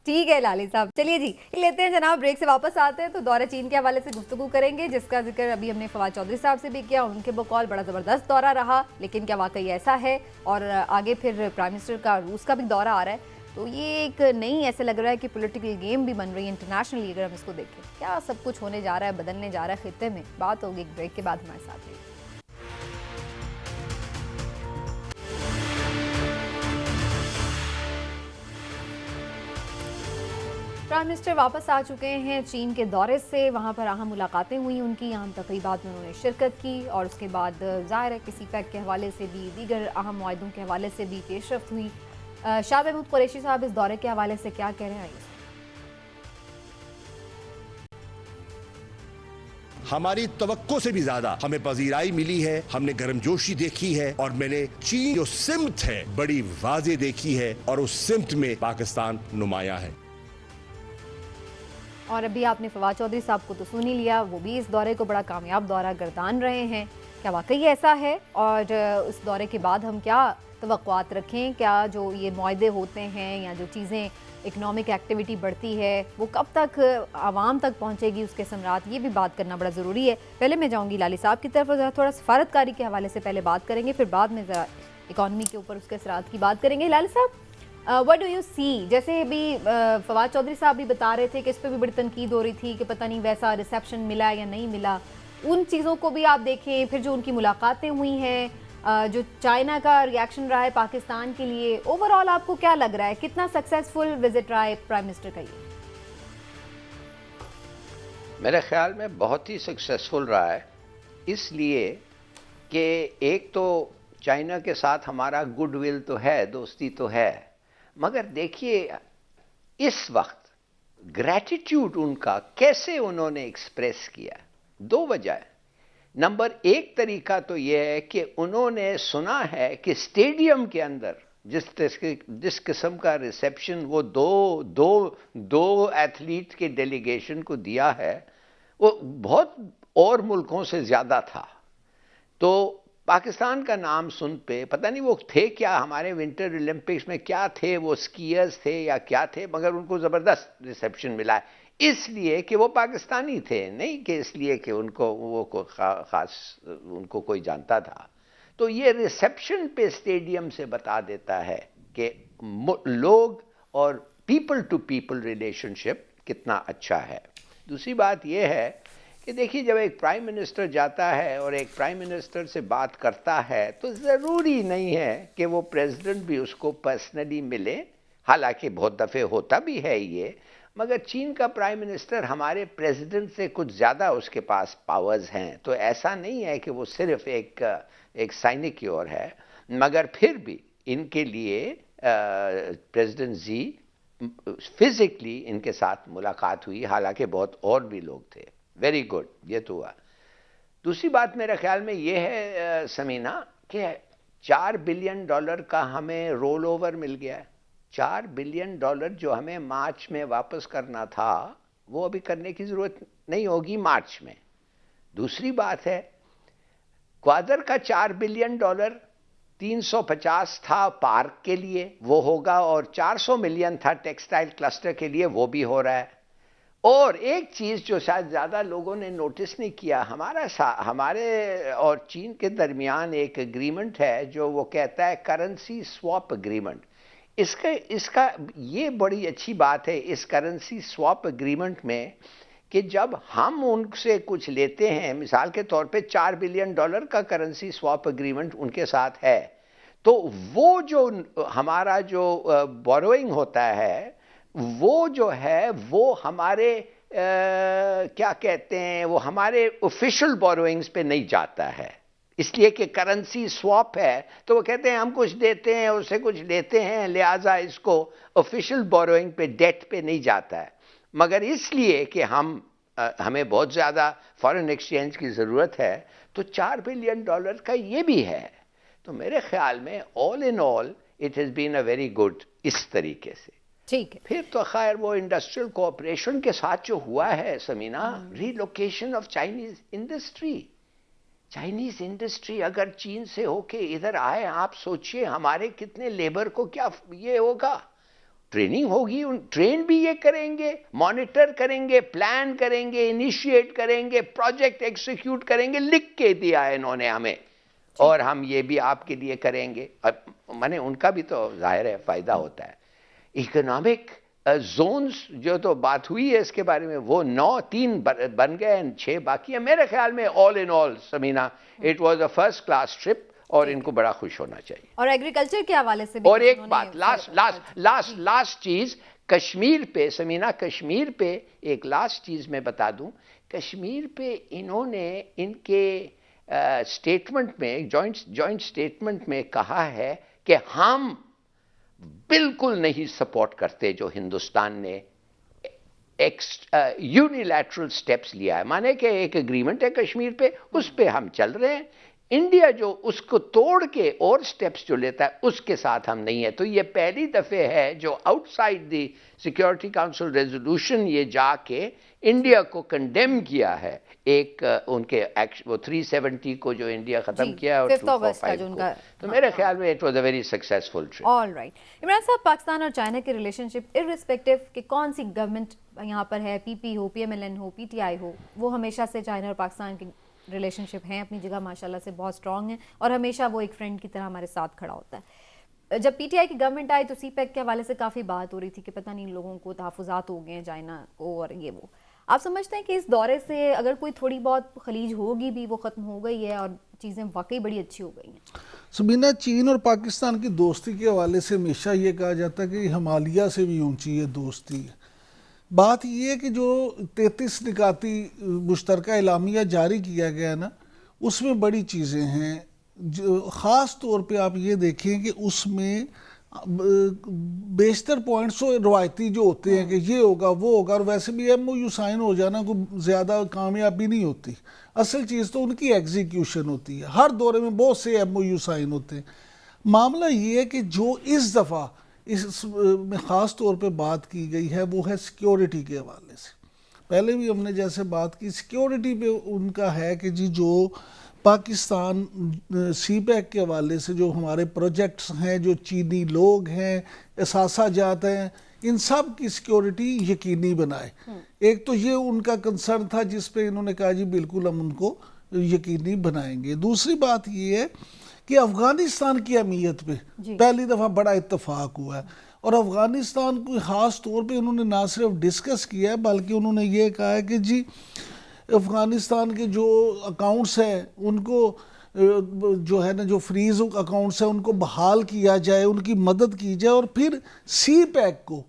ٹھیک ہے لالی صاحب، چلیے جی لیتے ہیں جناب بریک سے واپس آتے ہیں تو دورہ چین کے حوالے سے گفتگو کریں گے، جس کا ذکر ابھی ہم نے فواد چودھری صاحب سے بھی کیا. ان کے بقول بڑا زبردست دورہ رہا، لیکن کیا واقعی ایسا ہے؟ اور آگے پھر پرائم منسٹر کا روس کا بھی دورہ آ رہا ہے، تو یہ ایک نئی ایسے لگ رہا ہے کہ پولیٹیکل گیم بھی بن رہی ہے انٹرنیشنلی. اگر ہم اس کو دیکھیں کیا سب کچھ ہونے جا رہا ہے، بدلنے جا رہا ہے خطے میں. بات ہوگی ایک بریک کے بعد. ہمارے ساتھ رہیے. پرائم منسٹر واپس آ چکے ہیں چین کے دورے سے. وہاں پر اہم ملاقاتیں ہوئیں ان کی، اہم تقریبات میں انہوں نے شرکت کی، اور اس کے بعد ظاہر ہے کسی پیک کے حوالے سے بھی، دیگر اہم معاہدوں کے حوالے سے بھی پیش رفت ہوئی. شاہ محمود قریشی صاحب اس دورے کے حوالے سے کیا کہہ رہے ہیں؟ ہماری توقع سے بھی زیادہ ہمیں پذیرائی ملی ہے، ہم نے گرم جوشی دیکھی ہے، اور میں نے چین جو سمت ہے بڑی واضح دیکھی ہے، اور اس سمت میں پاکستان نمایاں ہے. اور ابھی آپ نے فواد چودھری صاحب کو تو سن ہی لیا، وہ بھی اس دورے کو بڑا کامیاب دورہ گردان رہے ہیں. کیا واقعی ایسا ہے؟ اور اس دورے کے بعد ہم کیا توقعات رکھیں؟ کیا جو یہ معاہدے ہوتے ہیں یا جو چیزیں اکنامک ایکٹیویٹی بڑھتی ہے وہ کب تک عوام تک پہنچے گی، اس کے ثمرات؟ یہ بھی بات کرنا بڑا ضروری ہے. پہلے میں جاؤں گی لالی صاحب کی طرف، اور تھوڑا سفارتکاری کے حوالے سے پہلے بات کریں گے، پھر بعد میں ذرا اکانومی کے اوپر اس کے اثرات کی بات کریں گے. لالی صاحب، what do you see؟ جیسے ابھی فواد چودھری صاحب بھی بتا رہے تھے کہ اس پہ بھی بڑی تنقید ہو رہی تھی کہ پتہ نہیں ویسا ریسیپشن ملا یا نہیں ملا. ان چیزوں کو بھی آپ دیکھیں، پھر جو ان کی ملاقاتیں ہوئی ہیں، جو چائنا کا ریاکشن رہا ہے پاکستان کے لیے، اوور آل آپ کو کیا لگ رہا ہے کتنا سکسیسفل وزٹ رہا ہے پرائم منسٹر کا؟ یہ میرے خیال میں بہت ہی سکسیسفل رہا ہے، اس لیے کہ ایک تو چائنا کے ساتھ ہمارا گڈ ول تو ہے، دوستی تو ہے، مگر دیکھیے اس وقت گریٹیٹیوڈ ان کا کیسے انہوں نے ایکسپریس کیا. دو وجہ ہے. نمبر ایک طریقہ تو یہ ہے کہ انہوں نے سنا ہے کہ اسٹیڈیم کے اندر جس قسم کا ریسیپشن وہ دو ایتھلیٹ کے ڈیلیگیشن کو دیا ہے وہ بہت اور ملکوں سے زیادہ تھا. تو پاکستان کا نام سن پہ پتہ نہیں وہ تھے کیا ہمارے ونٹر اولمپکس میں کیا تھے, وہ اسکیئرز تھے یا کیا تھے, مگر ان کو زبردست ریسیپشن ملا ہے اس لیے کہ وہ پاکستانی تھے, نہیں کہ اس لیے کہ ان کو وہ خاص ان کو کوئی جانتا تھا. تو یہ ریسیپشن پہ اسٹیڈیم سے بتا دیتا ہے کہ لوگ اور پیپل ٹو پیپل ریلیشن شپ کتنا اچھا ہے. دوسری بات یہ ہے کہ دیکھیے جب ایک پرائم منسٹر جاتا ہے اور ایک پرائم منسٹر سے بات کرتا ہے تو ضروری نہیں ہے کہ وہ پریزیڈنٹ بھی اس کو پرسنلی ملے, حالانکہ بہت دفعہ ہوتا بھی ہے یہ, مگر چین کا پرائم منسٹر ہمارے پریزیڈنٹ سے کچھ زیادہ اس کے پاس پاورز ہیں, تو ایسا نہیں ہے کہ وہ صرف ایک سائنیکیور ہے. مگر پھر بھی ان کے لیے پریزیڈنٹ زی فزیکلی ان کے ساتھ ملاقات ہوئی, حالانکہ بہت اور بھی لوگ تھے. ویری گڈ, یہ تو ہوا. دوسری بات میرے خیال میں یہ ہے سمینہ کہ $4 بلین کا ہمیں رول اوور مل گیا ہے. $4 بلین جو ہمیں مارچ میں واپس کرنا تھا وہ ابھی کرنے کی ضرورت نہیں ہوگی مارچ میں. دوسری بات ہے کوادر کا $4 بلین 350 تھا پارک کے لیے, وہ ہوگا, اور 400 ملین تھا ٹیکسٹائل کلسٹر کے لیے, وہ بھی ہو رہا ہے. اور ایک چیز جو شاید زیادہ لوگوں نے نوٹس نہیں کیا, ہمارے اور چین کے درمیان ایک اگریمنٹ ہے جو وہ کہتا ہے کرنسی سواپ اگریمنٹ. اس کا یہ بڑی اچھی بات ہے اس کرنسی سواپ اگریمنٹ میں کہ جب ہم ان سے کچھ لیتے ہیں, مثال کے طور پہ $4 بلین کا کرنسی سواپ اگریمنٹ ان کے ساتھ ہے, تو وہ جو ہمارا جو بوروئنگ ہوتا ہے وہ جو ہے وہ ہمارے کیا کہتے ہیں وہ ہمارے آفیشل بوروئنگز پہ نہیں جاتا ہے, اس لیے کہ کرنسی سواپ ہے. تو وہ کہتے ہیں ہم کچھ دیتے ہیں اس سے کچھ لیتے ہیں, لہٰذا اس کو آفیشل بوروئنگ پہ ڈیٹ پہ نہیں جاتا ہے. مگر اس لیے کہ ہمیں بہت زیادہ فارن ایکسچینج کی ضرورت ہے تو $4 بلین کا یہ بھی ہے. تو میرے خیال میں all in all it has been a very good اس طریقے سے. ٹھیک ہے. پھر تو خیر وہ انڈسٹریل کوآپریشن کے ساتھ جو ہوا ہے سمینہ, ری لوکیشن آف چائنیز انڈسٹری اگر چین سے ہو کے ادھر آئے, آپ سوچئے ہمارے کتنے لیبر کو کیا یہ ہوگا. ٹریننگ ہوگی, ٹرین بھی یہ کریں گے, مانیٹر کریں گے, پلان کریں گے, انیشیٹ کریں گے, پروجیکٹ ایکسیکیوٹ کریں گے, لکھ کے دیا ہے انہوں نے ہمیں, اور ہم یہ بھی آپ کے لیے کریں گے. میں نے ان کا بھی تو ظاہر ہے فائدہ ہوتا ہے. اکنامک زونز جو تو بات ہوئی ہے اس کے بارے میں, وہ 3 بن گئے, 6 باقی ہیں. میرے خیال میں all in all Samina it was a first class trip, اور ان کو بڑا خوش ہونا چاہیے. اور ایگریکلچر کے حوالے سے بھی, اور ایک بات لاسٹ چیز کشمیر پہ سمینہ, کشمیر پہ ایک لاسٹ چیز میں بتا دوں. کشمیر پہ انہوں نے ان کے اسٹیٹمنٹ میں جوائنٹ اسٹیٹمنٹ میں کہا ہے کہ ہم بالکل نہیں سپورٹ کرتے جو ہندوستان نے یونیلیٹرل سٹیپس لیا ہے. مانے کہ ایک اگریمنٹ ہے کشمیر پہ, اس پہ ہم چل رہے ہیں. انڈیا جو اس کو توڑ کے اور سٹیپس جو لیتا ہے اس کے ساتھ ہم نہیں ہیں. تو یہ پہلی دفعہ ہے جو آؤٹ سائڈ دی سیکیورٹی کاؤنسل ریزولوشن یہ جا کے انڈیا کو کنڈیم کیا ہے. ایک ان کے وہ 370 کو جو انڈیا ختم کیا اور 245 کو, تو میرے خیال میں it was a very successful trip. All right. Imran صاحب, پاکستان اور چائنا کے ریلیشن شپ ارسپیکٹو کہ کون سی گورنمنٹ یہاں پر ہے, پی پی ہو, پی ایم ایل این ہو, پی ٹی آئی ہو, وہ ہمیشہ سے چائنا اور پاکستان کی ریلیشن شپ ہیں اپنی جگہ ماشاءاللہ سے بہت اسٹرانگ ہیں, اور ہمیشہ وہ ایک فرینڈ کی طرح ہمارے ساتھ کھڑا ہوتا ہے. جب پی ٹی آئی کی گورنمنٹ آئی تو سی پیک کے حوالے سے کافی بات ہو رہی تھی کہ پتہ نہیں لوگوں کو تحفظات ہو گئے ہیں چائنا کو, اور یہ وہ. آپ سمجھتے ہیں کہ اس دورے سے اگر کوئی تھوڑی بہت خلیج ہوگی بھی, وہ ختم ہو گئی ہے اور چیزیں واقعی بڑی اچھی ہو گئی ہیں؟ سبینہ, چین اور پاکستان کی دوستی کے حوالے سے ہمیشہ یہ کہا جاتا ہے کہ ہمالیہ سے بھی اونچی ہے دوستی. بات یہ ہے کہ جو 33 نکاتی مشترکہ اعلامیہ جاری کیا گیا نا, اس میں بڑی چیزیں ہیں. خاص طور پہ آپ یہ دیکھیں کہ اس میں بیشتر پوائنٹس روایتی جو ہوتے ہیں کہ یہ ہوگا وہ ہوگا, اور ویسے بھی ایم او یو سائن ہو جانا کوئی زیادہ کامیابی نہیں ہوتی. اصل چیز تو ان کی ایگزیکیوشن ہوتی ہے. ہر دورے میں بہت سے ایم او یو سائن ہوتے ہیں. معاملہ یہ ہے کہ جو اس دفعہ اس میں خاص طور پہ بات کی گئی ہے وہ ہے سیکیورٹی کے حوالے سے. پہلے بھی ہم نے جیسے بات کی سیکیورٹی پہ ان کا ہے کہ جی جو پاکستان سی پیک کے حوالے سے جو ہمارے پروجیکٹس ہیں، جو چینی لوگ ہیں، اثاثہ جات ہیں، ان سب کی سیکیورٹی یقینی بنائے. ایک تو یہ ان کا کنسرن تھا جس پہ انہوں نے کہا جی بالکل ہم ان کو یقینی بنائیں گے. دوسری بات یہ ہے کہ افغانستان کی اہمیت پہ پہلی دفعہ بڑا اتفاق ہوا ہے، اور افغانستان کو خاص طور پہ انہوں نے نہ صرف ڈسکس کیا ہے بلکہ انہوں نے یہ کہا ہے کہ جی افغانستان کے جو اکاؤنٹس ہیں ان کو جو ہے نا جو فریز اکاؤنٹس ہیں ان کو بحال کیا جائے، ان کی مدد کی جائے، اور پھر سی پیک کو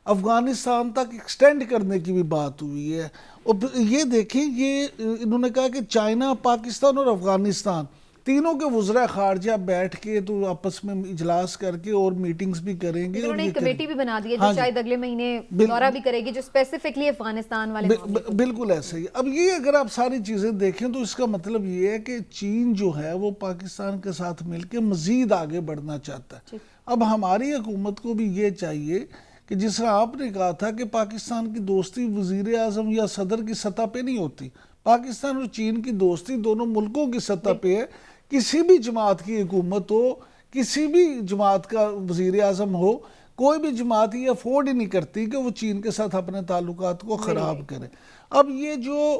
افغانستان تک ایکسٹینڈ کرنے کی بھی بات ہوئی ہے. اور یہ دیکھیں یہ انہوں نے کہا کہ چائنا، پاکستان اور افغانستان تینوں کے وزراء خارجہ بیٹھ کے تو آپس میں اجلاس کر کے اور میٹنگز بھی کریں گے. انہوں نے ایک کمیٹی بھی بنا دی ہے جو شاید اگلے مہینے دورہ بھی کرے گی جو اسپیسیفکلی افغانستان والے بالکل ایسا ہی. اب یہ اگر آپ ساری چیزیں دیکھیں تو اس کا مطلب یہ ہے کہ چین جو ہے وہ پاکستان کے ساتھ مل کے مزید آگے بڑھنا چاہتا ہے. اب ہماری حکومت کو بھی یہ چاہیے کہ جس طرح آپ نے کہا تھا کہ پاکستان کی دوستی وزیر اعظم یا صدر کی سطح پہ نہیں ہوتی، پاکستان اور چین کی دوستی دونوں ملکوں کی سطح پہ ہے. کسی بھی جماعت کی حکومت ہو، کسی بھی جماعت کا وزیر اعظم ہو، کوئی بھی جماعت یہ افورڈ ہی نہیں کرتی کہ وہ چین کے ساتھ اپنے تعلقات کو خراب کرے. اب یہ جو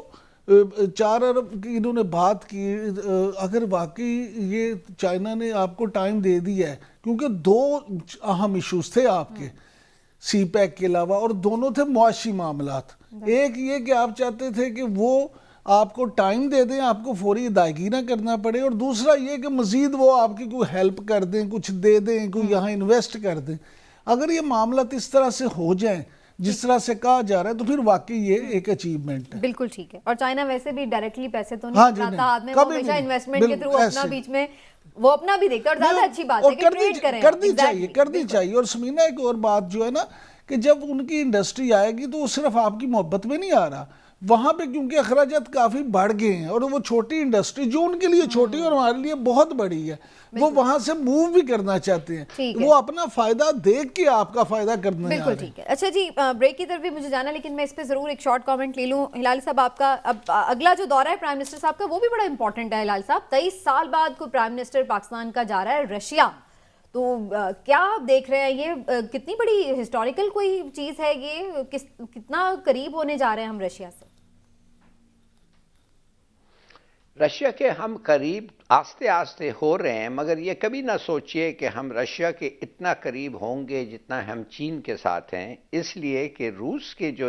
4 ارب کی انہوں نے بات کی، اگر واقعی یہ چائنا نے آپ کو ٹائم دے دیا ہے، کیونکہ 2 اہم ایشوز تھے آپ کے سی پیک کے علاوہ، اور دونوں تھے معاشی معاملات. ایک یہ کہ آپ چاہتے تھے کہ وہ آپ کو ٹائم دے دیں، آپ کو فوری ادائیگی نہ کرنا پڑے، اور دوسرا یہ کہ مزید وہ آپ کی کوئی ہیلپ کر دیں، کچھ دے دیں، کوئی یہاں انویسٹ کر دیں. اگر یہ معاملات اس طرح سے ہو جائیں جس طرح سے کہا جا رہا ہے تو پھر واقعی یہ ایک اچیومنٹ ہے. بالکل ٹھیک ہے. اور چائنا ویسے بھی ڈائریکٹلی پیسے تو نہیں بناتا ہاتھ میں، وہ ہمیشہ انویسٹمنٹ کے تھرو اپنا بیچ میں وہ اپنا بھی دیکھتا ہے، اور زیادہ اچھی بات ہے کہ ٹریڈ کریں. کرنی چاہیے. اور سمینا ایک اور بات جو ہے نا کہ جب ان کی انڈسٹری آئے گی تو وہ صرف آپ کی محبت میں نہیں آ رہا، وہاں پہ کیونکہ اخراجات کافی بڑھ گئے ہیں، اور وہ چھوٹی انڈسٹری جو ان کے لیے چھوٹی اور ہمارے لیے بہت بڑی ہے، وہ وہاں سے موو بھی کرنا چاہتے ہیں، وہ اپنا فائدہ دیکھ کے آپ کا فائدہ کرنا ہے. بالکل ٹھیک ہے. اچھا جی، بریک کی طرف بھی مجھے جانا، لیکن میں اس پہ ضرور ایک شارٹ کامنٹ لے لوں. ہلالی صاحب آپ کا اب اگلا جو دورہ ہے پرائم منسٹر صاحب کا وہ بھی بڑا امپورٹنٹ ہے. ہلالی صاحب 23 سال بعد کوئی پرائم منسٹر پاکستان کا جا رہا ہے رشیا، تو کیا آپ دیکھ رہے ہیں یہ کتنی بڑی ہسٹوریکل کوئی چیز ہے، یہ کتنا قریب ہونے جا رہے ہیں ہم رشیا سے؟ رشیا کے ہم قریب آستے آستے ہو رہے ہیں، مگر یہ کبھی نہ سوچئے کہ ہم رشیا کے اتنا قریب ہوں گے جتنا ہم چین کے ساتھ ہیں، اس لیے کہ روس کے جو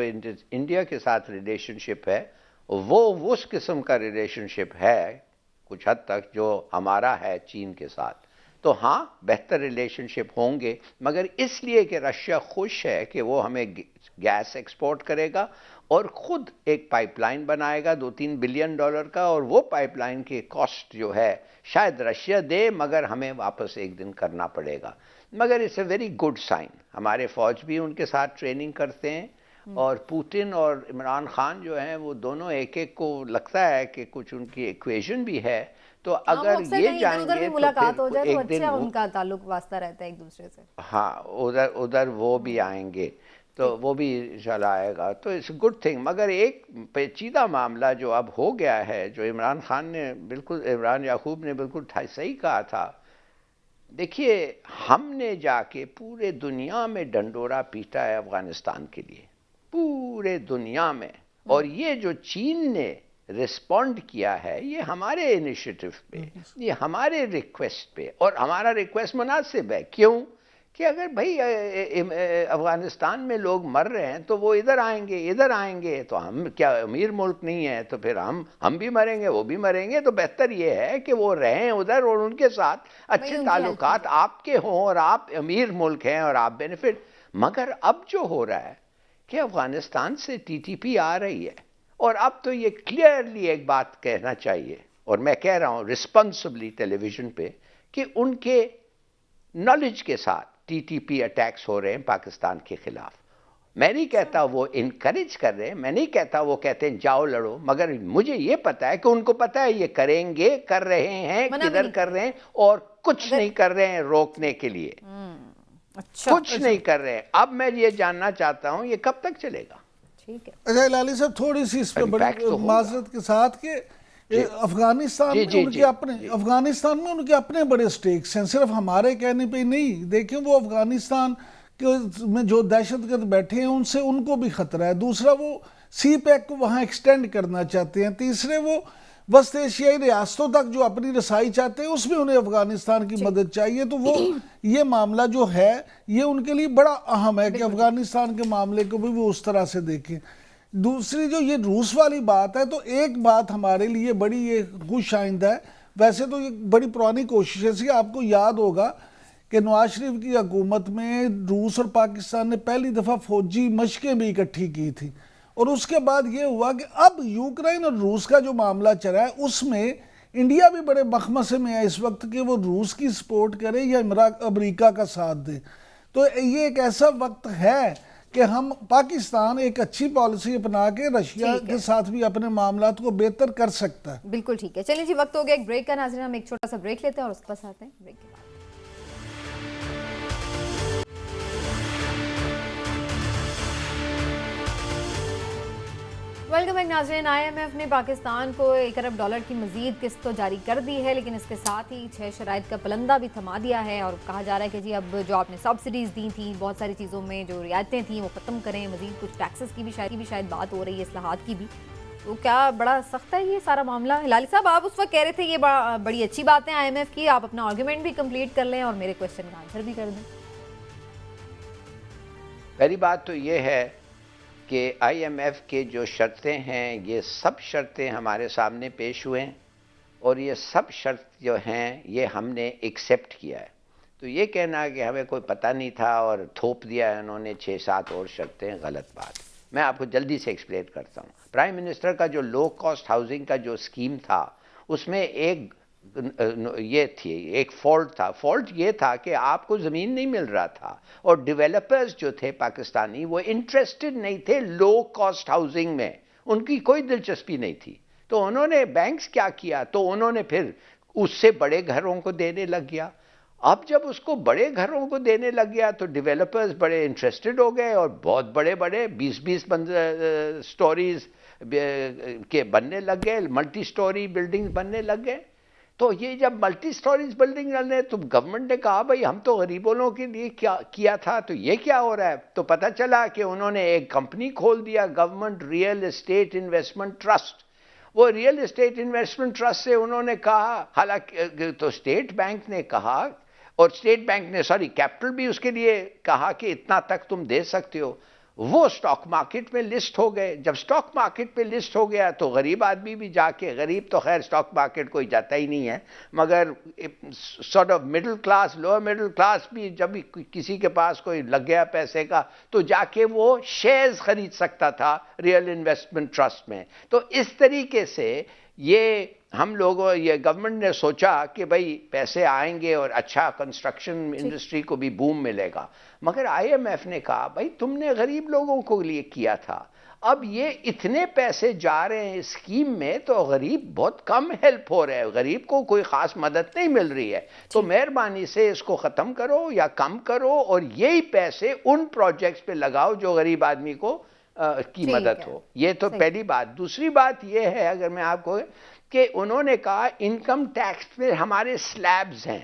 انڈیا کے ساتھ ریلیشن شپ ہے وہ اس قسم کا ریلیشن شپ ہے کچھ حد تک جو ہمارا ہے چین کے ساتھ. تو ہاں بہتر ریلیشن شپ ہوں گے، مگر اس لیے کہ رشیا خوش ہے کہ وہ ہمیں گیس ایکسپورٹ کرے گا اور خود ایک پائپ لائن بنائے گا $2-3 بلین کا، اور وہ پائپ لائن کی کاسٹ جو ہے شاید رشیا دے مگر ہمیں واپس ایک دن کرنا پڑے گا. مگر it's a very good sign. ہمارے فوج بھی ان کے ساتھ ٹریننگ کرتے ہیں، اور پوٹن اور عمران خان جو ہیں وہ دونوں ایک ایک کو لگتا ہے کہ کچھ ان کی ایکویژن بھی ہے. تو اگر یہ جائیں گے ملاقات ہو جائے تو اچھا ان کا تعلق واسطہ رہتا ہے ایک دوسرے سے. ہاں ادھر وہ بھی آئیں گے تو وہ بھی انشاءاللہ آئے گا، تو اٹس گڈ تھنگ. مگر ایک پیچیدہ معاملہ جو اب ہو گیا ہے، جو عمران خان نے بالکل، عمران یعقوب نے بالکل صحیح کہا تھا. دیکھیے ہم نے جا کے پورے دنیا میں ڈنڈورا پیٹا ہے افغانستان کے لیے، پورے دنیا میں، اور یہ جو چین نے ریسپونڈ کیا ہے یہ ہمارے انیشیٹو پہ، یہ ہمارے ریکویسٹ پہ، اور ہمارا ریکویسٹ مناسب ہے. کیوں کہ اگر بھائی افغانستان میں لوگ مر رہے ہیں تو وہ ادھر آئیں گے تو ہم کیا امیر ملک نہیں ہے؟ تو پھر ہم بھی مریں گے، وہ بھی مریں گے. تو بہتر یہ ہے کہ وہ رہیں ادھر اور ان کے ساتھ اچھے تعلقات آپ کے ہوں، اور آپ امیر ملک ہیں اور آپ بینیفٹ. مگر اب جو ہو رہا ہے کہ افغانستان سے TTP آ رہی ہے، اور اب تو یہ کلیئرلی ایک بات کہنا چاہیے، اور میں کہہ رہا ہوں رسپانسبلی ٹیلی ویژن پہ، کہ ان کے نالج کے ساتھ TTP اٹیکس ہو رہے ہیں پاکستان کے خلاف. میں نہیں کہتا وہ انکریج کر رہے ہیں، میں نہیں کہتا وہ کہتے ہیں جاؤ لڑو، مگر مجھے یہ پتا ہے کہ ان کو پتا ہے یہ کریں گے، کر رہے ہیں، کدھر کر رہے ہیں، اور کچھ نہیں کر رہے ہیں روکنے کے لیے، اچھا کچھ نہیں کر رہے ہیں. اب میں یہ جاننا چاہتا ہوں یہ کب تک چلے گا؟ ٹھیک ہے. اچھا ہلالی صاحب تھوڑی سی اس پہ Impact بڑی تو ہوگا. معذرت کے ساتھ کہ افغانستان جی، میں جی، ان جی. کے اپنے افغانستان میں ان کے اپنے بڑے سٹیکس ہیں، صرف ہمارے کہنے پہ نہیں. دیکھیں وہ افغانستان میں جو دہشت گرد بیٹھے ہیں ان سے ان کو بھی خطرہ ہے. دوسرا وہ سی پیک کو وہاں ایکسٹینڈ کرنا چاہتے ہیں. تیسرے وہ وسط ایشیائی ریاستوں تک جو اپنی رسائی چاہتے ہیں اس میں انہیں افغانستان کی مدد چاہیے. تو وہ یہ معاملہ جو ہے یہ ان کے لیے بڑا اہم ہے کہ افغانستان کے معاملے کو بھی وہ اس طرح سے دیکھیں. دوسری جو یہ روس والی بات ہے تو ایک بات ہمارے لیے بڑی یہ خوش آئندہ ہے. ویسے تو یہ بڑی پرانی کوشش ہے. آپ کو یاد ہوگا کہ نواز شریف کی حکومت میں روس اور پاکستان نے پہلی دفعہ فوجی مشقیں بھی اکٹھی کی تھی، اور اس کے بعد یہ ہوا کہ اب یوکرائن اور روس کا جو معاملہ چلا ہے اس میں انڈیا بھی بڑے مخمصے میں ہے اس وقت کہ وہ روس کی سپورٹ کرے یا امریکہ کا ساتھ دے. تو یہ ایک ایسا وقت ہے کہ ہم پاکستان ایک اچھی پالیسی اپنا کے رشیا کے ساتھ بھی اپنے معاملات کو بہتر کر سکتا ہے. بالکل ٹھیک ہے. چلیں جی وقت ہو گیا ایک بریک کا. ناظرین ہم ایک چھوٹا سا بریک لیتے ہیں اور اس کے پاس آتے ہیں بریک کے بعد. ویلکم بیک ناظرین. IMF نے پاکستان کو $1 ارب کی مزید قسط تو جاری کر دی ہے، لیکن اس کے ساتھ ہی 6 شرائط کا پلندہ بھی تھما دیا ہے، اور کہا جا رہا ہے کہ جی اب جو آپ نے سبسڈیز دی تھیں، بہت ساری چیزوں میں جو رعایتیں تھیں وہ ختم کریں. مزید کچھ ٹیکسز کی بھی شاید بات ہو رہی ہے، اصلاحات کی بھی. تو کیا بڑا سخت ہے یہ سارا معاملہ؟ ہلالی صاحب آپ اس وقت کہہ رہے تھے یہ بڑی اچھی بات ہے IMF کی. آپ اپنا آرگومنٹ بھی کمپلیٹ کر لیں اور میرے کوشچن کا آنسر بھی کر دیں. پہلی بات تو یہ ہے کہ IMF کے جو شرطیں ہیں یہ سب شرطیں ہمارے سامنے پیش ہوئے ہیں، اور یہ سب شرط جو ہیں یہ ہم نے ایکسیپٹ کیا ہے. تو یہ کہنا کہ ہمیں کوئی پتہ نہیں تھا اور تھوپ دیا ہے انہوں نے 6-7 اور شرطیں، غلط بات. میں آپ کو جلدی سے ایکسپلین کرتا ہوں. پرائم منسٹر کا جو لو کاسٹ ہاؤسنگ کا جو اسکیم تھا اس میں ایک فالٹ تھا. فالٹ یہ تھا کہ آپ کو زمین نہیں مل رہا تھا، اور ڈیولپرز جو تھے پاکستانی وہ انٹرسٹڈ نہیں تھے لو کاسٹ ہاؤسنگ میں، ان کی کوئی دلچسپی نہیں تھی. تو انہوں نے بینکس کیا کیا، تو انہوں نے پھر اس سے بڑے گھروں کو دینے لگ گیا. اب جب اس کو بڑے گھروں کو دینے لگ گیا تو ڈیولپرز بڑے انٹرسٹڈ ہو گئے، اور بہت بڑے 20 سٹوریز کے بننے لگ گئے، ملٹی سٹوری بلڈنگ بننے لگ گئے. تو یہ جب ملٹی سٹوریز بلڈنگ بننے تو گورنمنٹ نے کہا بھائی ہم تو غریبوں کے لیے کیا تھا، تو یہ کیا ہو رہا ہے. تو پتہ چلا کہ انہوں نے ایک کمپنی کھول دیا، government real estate investment trust. وہ ریئل اسٹیٹ انویسٹمنٹ ٹرسٹ سے انہوں نے کہا، حالانکہ تو اسٹیٹ بینک نے کہا، اور اسٹیٹ بینک نے کیپٹل بھی اس کے لیے کہا کہ اتنا تک تم دے سکتے ہو. وہ سٹاک مارکیٹ میں لسٹ ہو گئے. جب سٹاک مارکیٹ پہ لسٹ ہو گیا تو غریب آدمی بھی جا کے، غریب تو خیر سٹاک مارکیٹ کوئی جاتا ہی نہیں ہے، مگر sort of middle class, lower middle class بھی جب کسی کے پاس کوئی لگ گیا پیسے کا تو جا کے وہ شیئرز خرید سکتا تھا ریئل انویسٹمنٹ ٹرسٹ میں. تو اس طریقے سے یہ ہم لوگوں، یہ گورنمنٹ نے سوچا کہ بھئی پیسے آئیں گے اور اچھا کنسٹرکشن انڈسٹری کو بھی بوم ملے گا. مگر IMF نے کہا بھئی تم نے غریب لوگوں کو لیے کیا تھا، اب یہ اتنے پیسے جا رہے ہیں اسکیم میں تو غریب بہت کم ہیلپ ہو رہا ہے، غریب کو کوئی خاص مدد نہیں مل رہی ہے. تو مہربانی سے اس کو ختم کرو یا کم کرو، اور یہی پیسے ان پروجیکٹس پہ لگاؤ جو غریب آدمی کو کی مدد ہو. یہ تو پہلی بات. دوسری بات یہ ہے، اگر میں آپ کو، کہ انہوں نے کہا انکم ٹیکس پہ ہمارے سلیبز ہیں.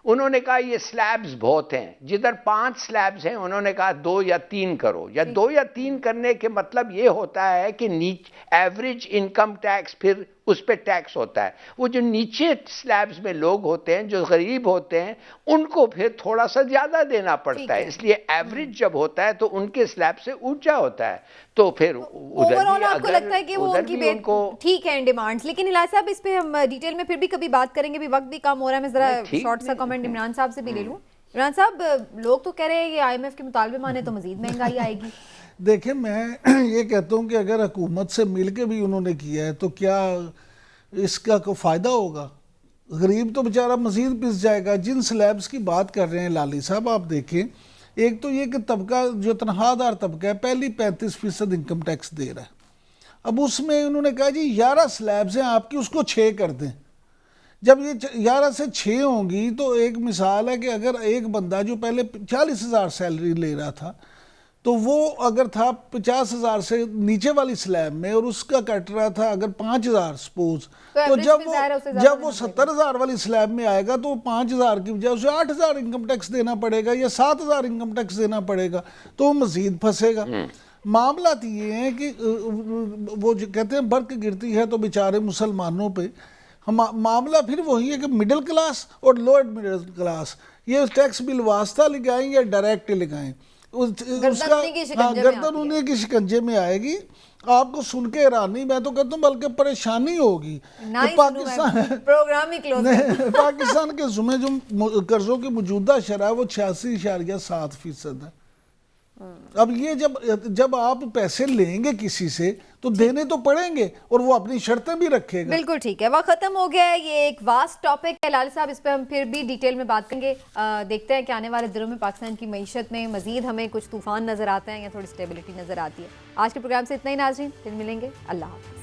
انہوں نے کہا یہ سلیبز بہت ہیں، جدھر 5 سلیبز ہیں انہوں نے کہا 2 یا 3 کرو. یا 2 یا 3 کرنے کے مطلب یہ ہوتا ہے کہ ایوریج انکم ٹیکس پھر اس پہ ٹیکس ہوتا ہے. وہ جو نیچے سلیبز میں لوگ ہوتے ہیں جو غریب ہوتے ہیں ان کو پھر تھوڑا سا زیادہ دینا پڑتا ہے، اس لیے ایوریج جب ہوتا ہے تو ان کے سلیب سے اونچا ہوتا ہے. تو پھر اوورآل آپ کو لگتا ہے کہ وہ ان کی ٹھیک ہے ڈیمانڈز. لیکن الہی صاحب اس پہ ہم ڈیٹیل میں پھر بھی کبھی بات کریں گے، بھی وقت بھی کم ہو رہا ہے. میں ذرا شارٹ سا کمنٹ عمران صاحب سے بھی لے لوں. عمران صاحب لوگ تو کہہ رہے ہیں کہ IMF کے مطالبے مانے تو مزید مہنگائی آئے گی. دیکھیں میں یہ کہتا ہوں کہ اگر حکومت سے مل کے بھی انہوں نے کیا ہے تو کیا اس کا کوئی فائدہ ہوگا؟ غریب تو بیچارہ مزید پس جائے گا. جن سلیبز کی بات کر رہے ہیں لالی صاحب، آپ دیکھیں ایک تو یہ کہ طبقہ جو تنخواہ دار طبقہ ہے پہلی 35% انکم ٹیکس دے رہا ہے. اب اس میں انہوں نے کہا جی 11 سلیبز ہیں آپ کی، اس کو 6 کر دیں. جب یہ 11 سے 6 ہوں گی تو ایک مثال ہے کہ اگر ایک بندہ جو پہلے 40,000 سیلری لے رہا تھا تو وہ اگر تھا 50,000 سے نیچے والی سلیب میں اور اس کا کٹ رہا تھا اگر 5,000 سپوز، تو جب وہ 70,000 والی سلیب میں آئے گا تو وہ 5,000 کی بجائے اسے 8,000 انکم ٹیکس دینا پڑے گا یا 7,000 انکم ٹیکس دینا پڑے گا، تو وہ مزید پھنسے گا۔ معاملات یہ ہیں کہ وہ جو کہتے ہیں برق گرتی ہے تو بیچارے مسلمانوں پہ، معاملہ پھر وہی ہے کہ مڈل کلاس اور لوئر مڈل کلاس یہ ٹیکس بل واسطہ لگائیں یا ڈائریکٹ لگائیں، گردن انہیں کی شکنجے میں آئے گی۔ آپ کو سن کے حیرانی، میں تو کہتا ہوں بلکہ پریشانی ہوگی کہ پاکستان کے ذمہ جو قرضوں کی موجودہ شرح وہ 86.7% ہے۔ اب یہ جب آپ پیسے لیں گے کسی سے تو دینے تو پڑیں گے اور وہ اپنی شرطیں بھی رکھے گا۔ بالکل ٹھیک ہے، وقت ختم ہو گیا ہے، یہ ایک واسٹ ٹاپک ہے لالی صاحب، اس پہ ہم پھر بھی ڈیٹیل میں بات کریں گے۔ دیکھتے ہیں کہ آنے والے دنوں میں پاکستان کی معیشت میں مزید ہمیں کچھ طوفان نظر آتے ہیں یا تھوڑی سٹیبلٹی نظر آتی ہے۔ آج کے پروگرام سے اتنا ہی ناظرین، پھر ملیں گے، اللہ حافظ۔